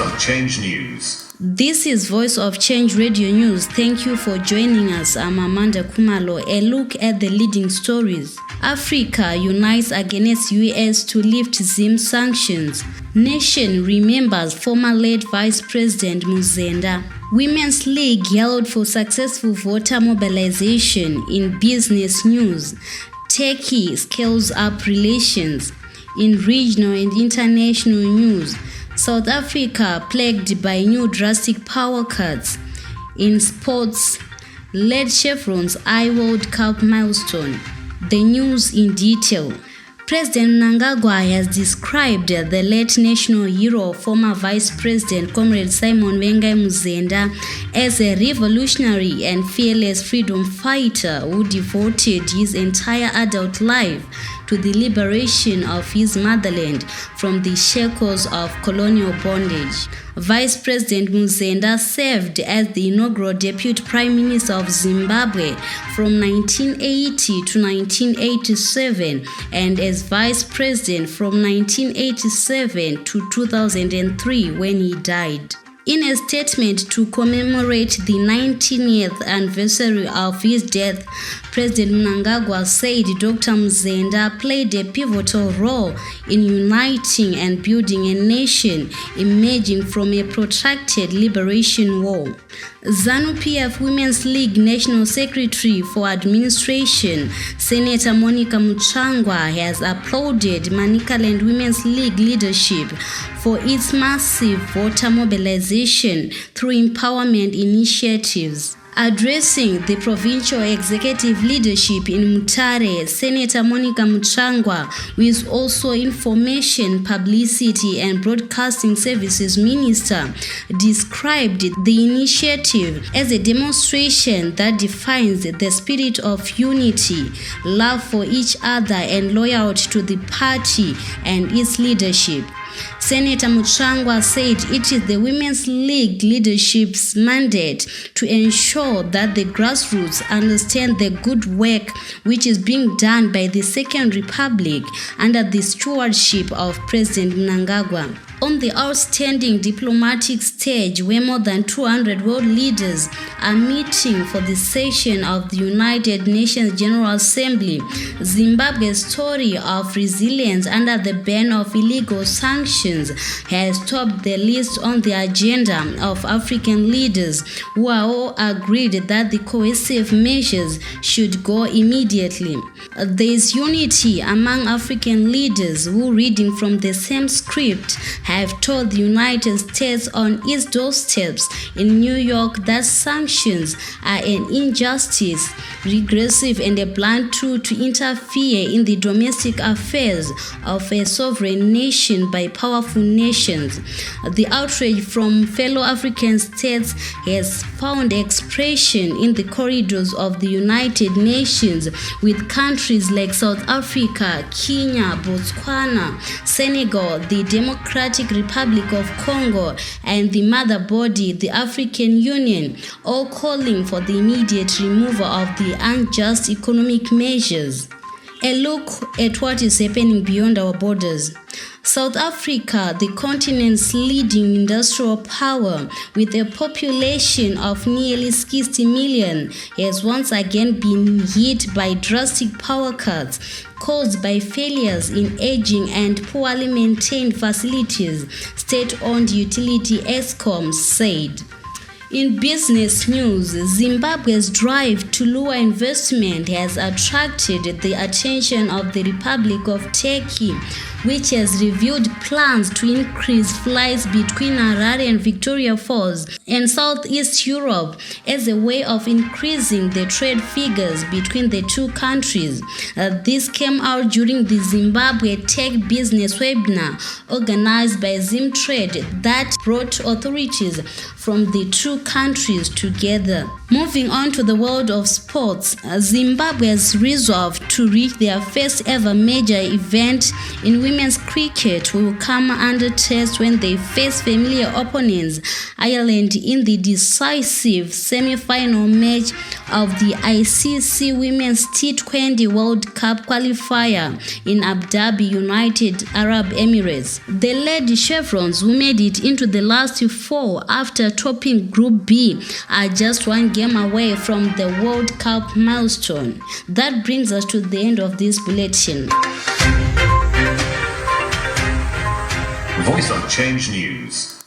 of Change News. This is Voice of Change Radio News. Thank you for joining us. I'm Amanda Kumalo. A look at the leading stories. Africa unites against US to lift Zim sanctions. Nation remembers former late Vice President Muzenda. Women's League held for successful voter mobilization. In business news, Turkey scales up relations. In regional and international news, South Africa plagued by new drastic power cuts. In sports, led Chevrons World Cup milestone. The news in detail. President Mnangagwa has described the late national hero, former Vice President Comrade Simon Wengai Muzenda, as a revolutionary and fearless freedom fighter who devoted his entire adult life to the liberation of his motherland from the shackles of colonial bondage. Vice President Muzenda served as the inaugural Deputy Prime Minister of Zimbabwe from 1980 to 1987 and as Vice President from 1987 to 2003 when he died. In a statement to commemorate the 19th anniversary of his death, President Mnangagwa said Dr. Muzenda played a pivotal role in uniting and building a nation emerging from a protracted liberation war. ZANU-PF Women's League National Secretary for Administration, Senator Monica Muchangwa, has applauded Manicaland Women's League leadership for its massive voter mobilization through empowerment initiatives. Addressing the provincial executive leadership in Mutare, Senator Monica Muchangwa, who is also Information, Publicity and Broadcasting Services Minister, described the initiative as a demonstration that defines the spirit of unity, love for each other and loyalty to the party and its leadership. Senator Muchangwa said it is the Women's League leadership's mandate to ensure that the grassroots understand the good work which is being done by the Second Republic under the stewardship of President Mnangagwa. On the outstanding diplomatic stage, where more than 200 world leaders are meeting for the session of the United Nations General Assembly, Zimbabwe's story of resilience under the ban of illegal sanctions has topped the list on the agenda of African leaders who are all agreed that the coercive measures should go immediately. There is unity among African leaders who, reading from the same script, have told the United States on its doorsteps in New York that sanctions are an injustice, regressive and a blunt tool to interfere in the domestic affairs of a sovereign nation by powerful nations. The outrage from fellow African states has found expression in the corridors of the United Nations, with countries like South Africa, Kenya, Botswana, Senegal, the Democratic Republic of Congo, and the mother body, the African Union, all calling for the immediate removal of the unjust economic measures. A look at what is happening beyond our borders. South Africa, the continent's leading industrial power, with a population of nearly 60 million, has once again been hit by drastic power cuts caused by failures in aging and poorly maintained facilities, state-owned utility Eskom said. In business news, Zimbabwe's drive to lure investment has attracted the attention of the Republic of Turkey, which has revealed plans to increase flights between Harare and Victoria Falls and Southeast Europe as a way of increasing the trade figures between the two countries. This came out during the Zimbabwe Tech Business webinar organized by Zimtrade that brought authorities from the two countries together. Moving on to the world of sports, Zimbabwe has resolved to reach their first ever major event in women's cricket will come under test when they face familiar opponents Ireland in the decisive semi-final match of the ICC Women's T20 World Cup qualifier in Abu Dhabi, United Arab Emirates. The lady Chevrons, who made it into the last four after topping Group B, are just one game away from the World Cup milestone. That brings us to the end of this bulletin. Voice on Change News.